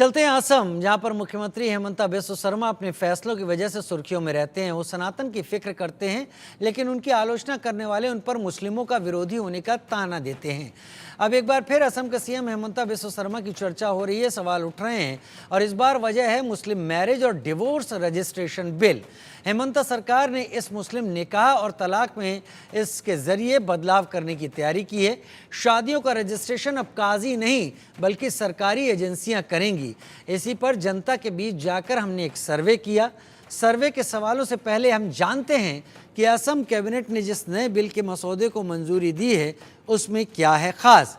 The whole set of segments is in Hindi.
चलते हैं असम, जहां पर मुख्यमंत्री हेमंता बिस्वा शर्मा अपने फैसलों की वजह से सुर्खियों में रहते हैं। वो सनातन की फिक्र करते हैं, लेकिन उनकी आलोचना करने वाले उन पर मुस्लिमों का विरोधी होने का ताना देते हैं। अब एक बार फिर असम के सीएम हेमंता बिस्वा शर्मा की चर्चा हो रही है, सवाल उठ रहे हैं, और इस बार वजह है मुस्लिम मैरिज और डिवोर्स रजिस्ट्रेशन बिल। हेमंता सरकार ने इस मुस्लिम निकाह और तलाक में इसके जरिए बदलाव करने की तैयारी की है। शादियों का रजिस्ट्रेशन अब काजी नहीं बल्कि सरकारी एजेंसियां करेंगी। इसी पर जनता के बीच जाकर हमने एक सर्वे किया। सर्वे के सवालों से पहले हम जानते हैं कि असम कैबिनेट ने जिस नए बिल के मसौदे को मंजूरी दी है उसमें क्या है खास।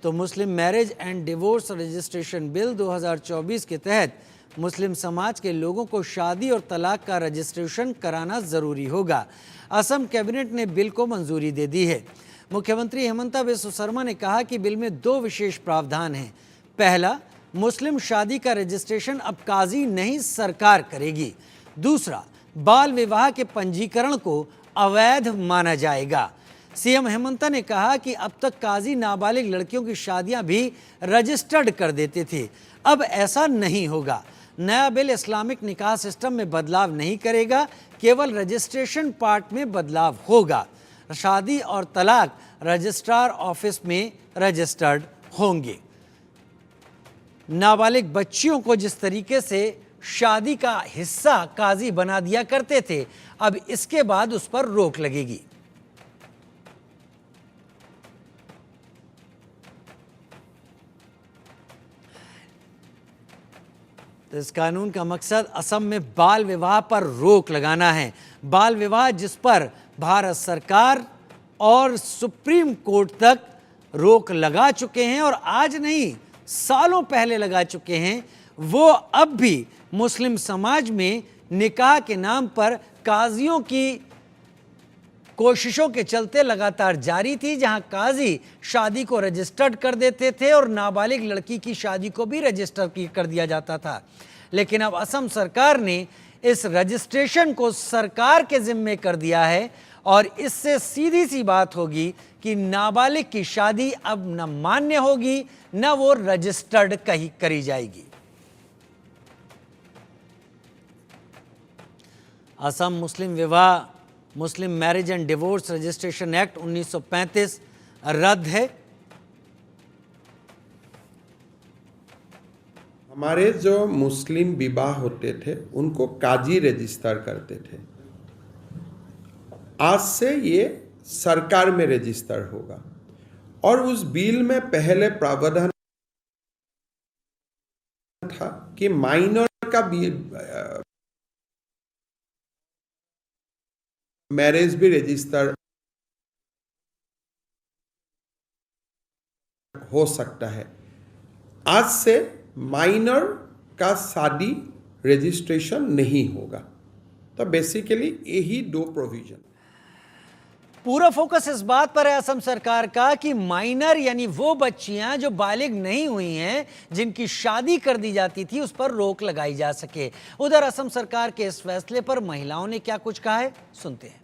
तो मुस्लिम marriage and divorce registration bill 2024 के तहत मुस्लिम समाज के लोगों को शादी और तलाक का रजिस्ट्रेशन कराना ज़रूरी होगा। असम कैबिनेट ने बिल को मंजूरी दे दी है। मुख्यमंत्री हेमंता बिस्वा शर्मा ने कहा कि बिल में 2 विशेष प्रावधान हैं। पहला, मुस्लिम शादी का रजिस्ट्रेशन अब काजी नहीं सरकार करेगी। दूसरा, बाल विवाह के पंजीकरण को अवैध माना जाएगा। सीएम हेमंता ने कहा कि अब तक काजी नाबालिग लड़कियों की शादियां भी रजिस्टर्ड कर देते थे, अब ऐसा नहीं होगा। नया बिल इस्लामिक निकाह सिस्टम में बदलाव नहीं करेगा, केवल रजिस्ट्रेशन पार्ट में बदलाव होगा। शादी और तलाक रजिस्ट्रार ऑफिस में रजिस्टर्ड होंगे। नाबालिग बच्चियों को जिस तरीके से शादी का हिस्सा काजी बना दिया करते थे, अब इसके बाद उस पर रोक लगेगी। तो इस कानून का मकसद असम में बाल विवाह पर रोक लगाना है। बाल विवाह जिस पर भारत सरकार और सुप्रीम कोर्ट तक रोक लगा चुके हैं, और आज नहीं सालों पहले लगा चुके हैं, वो अब भी मुस्लिम समाज में निकाह के नाम पर काजियों की कोशिशों के चलते लगातार जारी थी, जहां काजी शादी को रजिस्टर्ड कर देते थे और नाबालिग लड़की की शादी को भी रजिस्टर कर दिया जाता था। लेकिन अब असम सरकार ने इस रजिस्ट्रेशन को सरकार के जिम्मे कर दिया है, और इससे सीधी सी बात होगी कि नाबालिग की शादी अब न मान्य होगी न वो रजिस्टर्ड कहीं करी जाएगी। असम मुस्लिम marriage and divorce registration act 1935 रद्द है। हमारे जो मुस्लिम विवाह होते थे उनको काजी रजिस्टर करते थे, आज से ये सरकार में रजिस्टर होगा। और उस बिल में पहले प्रावधान था कि माइनर का मैरिज भी रजिस्टर हो सकता है। आज से माइनर का शादी रजिस्ट्रेशन नहीं होगा। तो बेसिकली यही 2 प्रोविजन। पूरा फोकस इस बात पर है असम सरकार का कि माइनर यानी वो बच्चियां जो बालिग नहीं हुई हैं, जिनकी शादी कर दी जाती थी, उस पर रोक लगाई जा सके। उधर असम सरकार के इस फैसले पर महिलाओं ने क्या कुछ कहा है, सुनते हैं।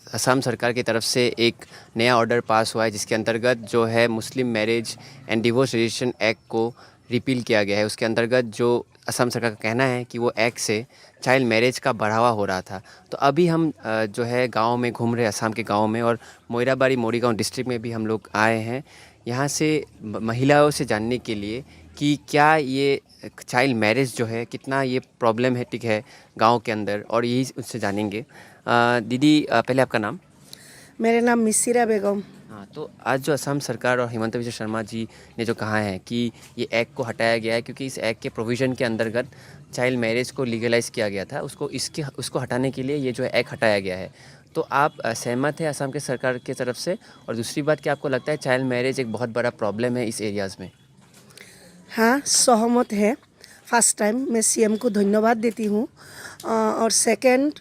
असम सरकार की तरफ से एक नया ऑर्डर पास हुआ है, जिसके अंतर्गत जो है मुस्लिम marriage and divorce registration act को रिपील किया गया है। उसके अंतर्गत जो असम सरकार का कहना है कि वो एक्ट से चाइल्ड मैरिज का बढ़ावा हो रहा था। तो अभी हम जो है गांव में घूम रहे हैं, असम के गांव में, और मोइराबाड़ी मोरीगांव डिस्ट्रिक्ट में भी हम लोग आए हैं यहाँ से महिलाओं से जानने के लिए कि क्या ये चाइल्ड मैरिज जो है कितना ये प्रॉब्लमेटिक है गांव के अंदर, और यही उससे जानेंगे। दीदी, पहले आपका नाम? मेरा नाम मिसिरा बेगम। हाँ, तो आज जो असम सरकार और हेमंता बिस्वा शर्मा जी ने जो कहा है कि ये एक्ट को हटाया गया है क्योंकि इस एक्ट के प्रोविज़न के अंतर्गत चाइल्ड मैरिज को लीगलाइज़ किया गया था, उसको हटाने के लिए ये जो है एक्ट हटाया गया है। तो आप सहमत हैं असम के सरकार की तरफ से? और दूसरी बात, कि आपको लगता है चाइल्ड मैरिज एक बहुत बड़ा प्रॉब्लम है इस एरियाज़ में? हाँ, सहमत है। फर्स्ट टाइम मैं सीएम को धन्यवाद देती हूँ। और सेकंड,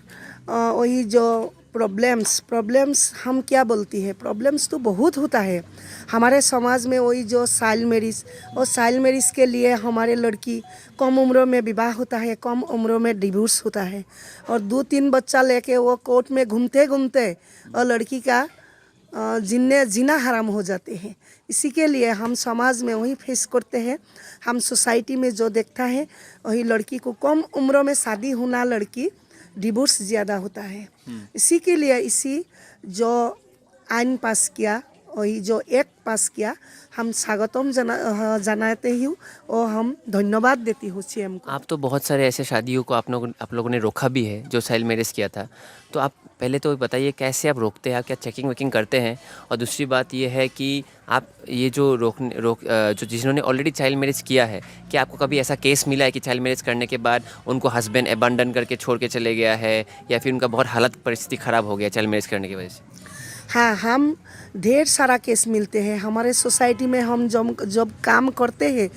वही जो प्रॉब्लम्स हम क्या बोलती है, प्रॉब्लम्स तो बहुत होता है हमारे समाज में। वही जो चाइल्ड मैरिज, और चाइल्ड मैरिज के लिए हमारे लड़की कम उम्र में विवाह होता है, कम उम्र में डिवोर्स होता है, और 2-3 बच्चा लेके वो कोर्ट में घूमते घूमते और लड़की का जीना हराम हो जाते हैं। इसी के लिए हम समाज में वही फेस करते हैं। हम सोसाइटी में जो देखता है वही लड़की को कम उम्र में शादी होना, लड़की डिवोर्स ज़्यादा होता है। इसी के लिए जो आइन पास किया, वही जो एक्ट पास किया, हम स्वागतम जनाते ही और हम धन्यवाद देती हूँ सीएम को। आप तो बहुत सारे ऐसे शादियों को आप लोगों ने रोका भी है जो चाइल्ड मैरिज किया था, तो आप पहले तो बताइए कैसे आप रोकते हैं, आप क्या चेकिंग वेकिंग करते हैं? और दूसरी बात ये है कि आप ये जो जो जिन्होंने ऑलरेडी चाइल्ड मैरिज किया है, क्या आपको कभी ऐसा केस मिला है कि चाइल्ड मैरिज करने के बाद उनको हस्बैंड अबंडन करके छोड़ के चले गया है, या फिर उनका बहुत हालत परिस्थिति ख़राब हो गया चाइल्ड मैरिज करने की वजह से? हाँ, हम ढेर सारा केस मिलते हैं हमारे सोसाइटी में। हम जब काम करते हैं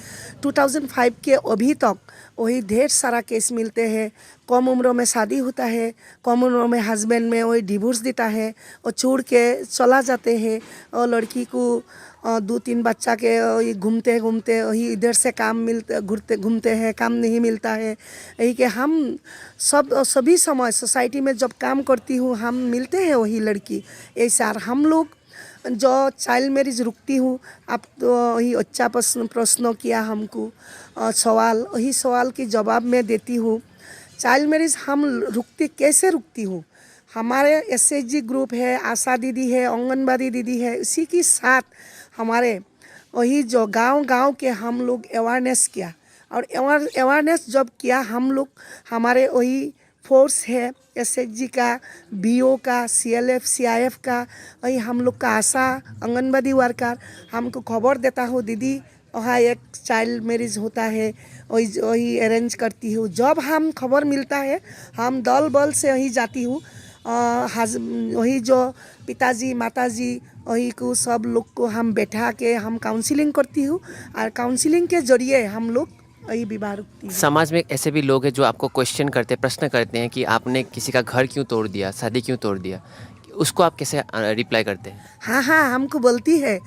2005 के अभी तक वही ढेर सारा केस मिलते हैं। कम उम्र में शादी होता है, कम उम्र में हस्बैंड में वही डिवोर्स देता है और छोड़ के चला जाते हैं, और लड़की को 2-3 बच्चा के वही घूमते घूमते वही इधर से काम घूमते हैं, काम नहीं मिलता है। यही कि हम सभी समय सोसाइटी में जब काम करती हूँ हम मिलते हैं वही लड़की। ऐसा हम लोग जो चाइल्ड मैरिज रुकती हूँ। आप तो वही अच्छा प्रश्न किया हमको, सवाल, वही सवाल की जवाब मैं देती हूँ। चाइल्ड मैरिज हम कैसे रुकती हूँ? हमारे SHG ग्रुप है, आशा दीदी है, आंगनबाड़ी दीदी है, इसी के साथ हमारे वही जो गांव के हम लोग अवेयरनेस किया, और अवेयरनेस जब किया हम लोग, हमारे वही फोर्स है SHG का, BO का, CLF CIF का, वही हम लोग का आशा आंगनबाड़ी वर्कर हमको खबर देता हो, दीदी वहाँ एक चाइल्ड मैरिज होता है, वही अरेंज करती हूँ। जब हम खबर मिलता है हम दल बल से वही जाती हूँ। वही जो पिताजी माताजी वही को सब लोग को हम बैठा के हम काउंसलिंग करती हूँ, और काउंसलिंग के जरिए हम लोग वही विवाह रुकती है। समाज में ऐसे भी लोग हैं जो आपको क्वेश्चन करते हैं, प्रश्न करते हैं कि आपने किसी का घर क्यों तोड़ दिया, शादी क्यों तोड़ दिया, उसको आप कैसे रिप्लाई करते हैं? हाँ, हमको बोलती है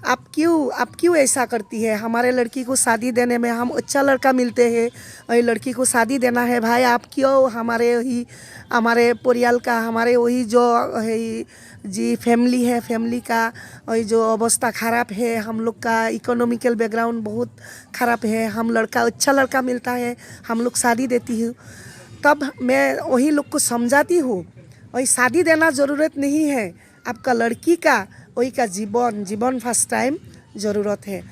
आप क्यों ऐसा करती है? हमारे लड़की को शादी देने में हम अच्छा लड़का मिलते हैं, वही लड़की को शादी देना है भाई, आप क्यों हमारे परिवार का, हमारे वही जो है जी फैमिली है, फैमिली का वही जो अवस्था ख़राब है, हम लोग का इकोनॉमिकल बैकग्राउंड बहुत ख़राब है, हम अच्छा लड़का मिलता है, हम लोग शादी देती हूँ। तब मैं वही लोग को समझाती हूँ, वही शादी देना ज़रूरत नहीं है, आपका लड़की का वही का जीवन फर्स्ट टाइम ज़रूरत है।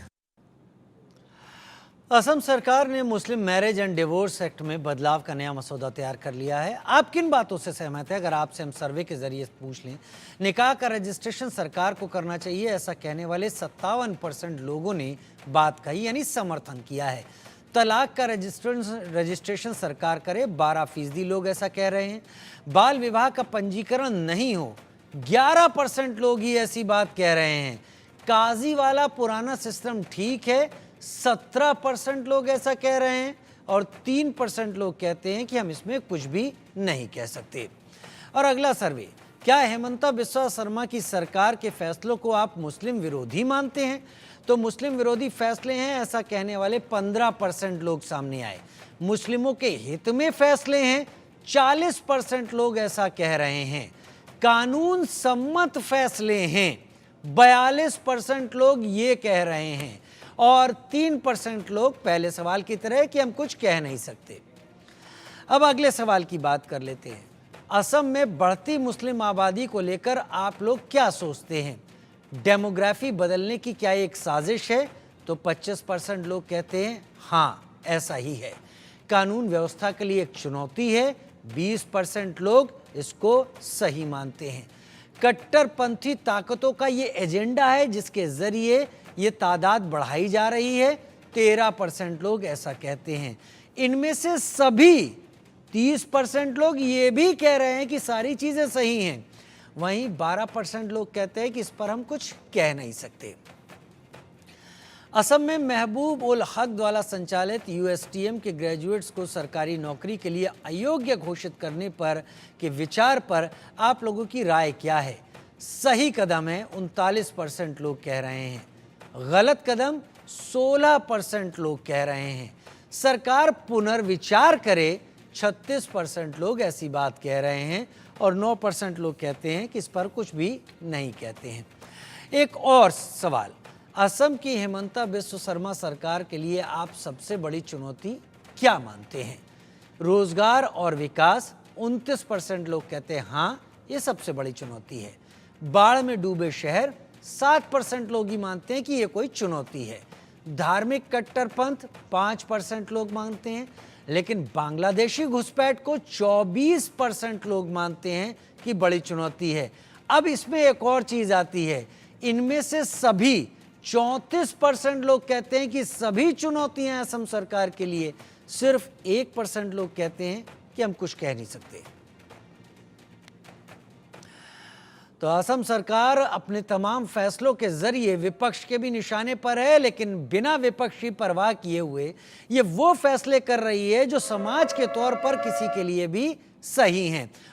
असम सरकार ने मुस्लिम मैरिज एंड डिवोर्स एक्ट में बदलाव का नया मसौदा तैयार कर लिया है। आप किन बातों से सहमत हैं? अगर आपसे हम सर्वे के जरिए पूछ लें, निकाह का रजिस्ट्रेशन सरकार को करना चाहिए, ऐसा कहने वाले 57% लोगों ने बात कही, यानी समर्थन किया है। तलाक का रजिस्ट्रेशन सरकार करे, 12% लोग ऐसा कह रहे हैं। बाल विवाह का पंजीकरण नहीं हो, 11% लोग ही ऐसी बात कह रहे हैं। काजी वाला पुराना सिस्टम ठीक है, 17% लोग ऐसा कह रहे हैं, और 3% लोग कहते हैं कि हम इसमें कुछ भी नहीं कह सकते। और अगला सर्वे, क्या हेमंता बिस्वा शर्मा की सरकार के फैसलों को आप मुस्लिम विरोधी मानते हैं? तो मुस्लिम विरोधी फैसले हैं ऐसा कहने वाले 15% लोग सामने आए। मुस्लिमों के हित में फैसले हैं, 40% लोग ऐसा कह रहे हैं। कानून सम्मत फैसले हैं, 42% लोग ये कह रहे हैं, और 3% लोग पहले सवाल की तरह कि हम कुछ कह नहीं सकते। अब अगले सवाल की बात कर लेते हैं। असम में बढ़ती मुस्लिम आबादी को लेकर आप लोग क्या सोचते हैं? डेमोग्राफी बदलने की क्या एक साजिश है? तो 25% लोग कहते हैं हाँ, ऐसा ही है। कानून व्यवस्था के लिए एक चुनौती है, 20% लोग इसको सही मानते हैं। कट्टरपंथी ताकतों का ये एजेंडा है जिसके जरिए ये तादाद बढ़ाई जा रही है, 13% लोग ऐसा कहते हैं। इनमें से सभी 30% लोग ये भी कह रहे हैं कि सारी चीज़ें सही हैं, वहीं 12% लोग कहते हैं कि इस पर हम कुछ कह नहीं सकते। असम में महबूब उल हक द्वारा संचालित USTM के ग्रेजुएट्स को सरकारी नौकरी के लिए अयोग्य घोषित करने पर के विचार पर आप लोगों की राय क्या है? सही कदम है, 39% लोग कह रहे हैं। गलत कदम 16% लोग कह रहे हैं। सरकार पुनर्विचार करे, 36% लोग ऐसी बात कह रहे हैं, और 9% लोग कहते हैं कि इस पर कुछ भी नहीं कहते हैं। एक और सवाल, असम की हेमंता बिस्व शर्मा सरकार के लिए आप सबसे बड़ी चुनौती क्या मानते हैं? रोजगार और विकास, 29% लोग कहते हैं हाँ ये सबसे बड़ी चुनौती है। बाढ़ में डूबे शहर, 7% लोग ही मानते हैं कि ये कोई चुनौती है। धार्मिक कट्टरपंथ, 5% लोग मानते हैं, लेकिन बांग्लादेशी घुसपैठ को 24% लोग मानते हैं कि बड़ी चुनौती है। अब इसमें एक और चीज आती है, इनमें से सभी 34% लोग कहते हैं कि सभी चुनौतियां असम सरकार के लिए, सिर्फ 1% लोग कहते हैं कि हम कुछ कह नहीं सकते। तो असम सरकार अपने तमाम फैसलों के जरिए विपक्ष के भी निशाने पर है, लेकिन बिना विपक्ष की परवाह किए हुए ये वो फैसले कर रही है जो समाज के तौर पर किसी के लिए भी सही हैं।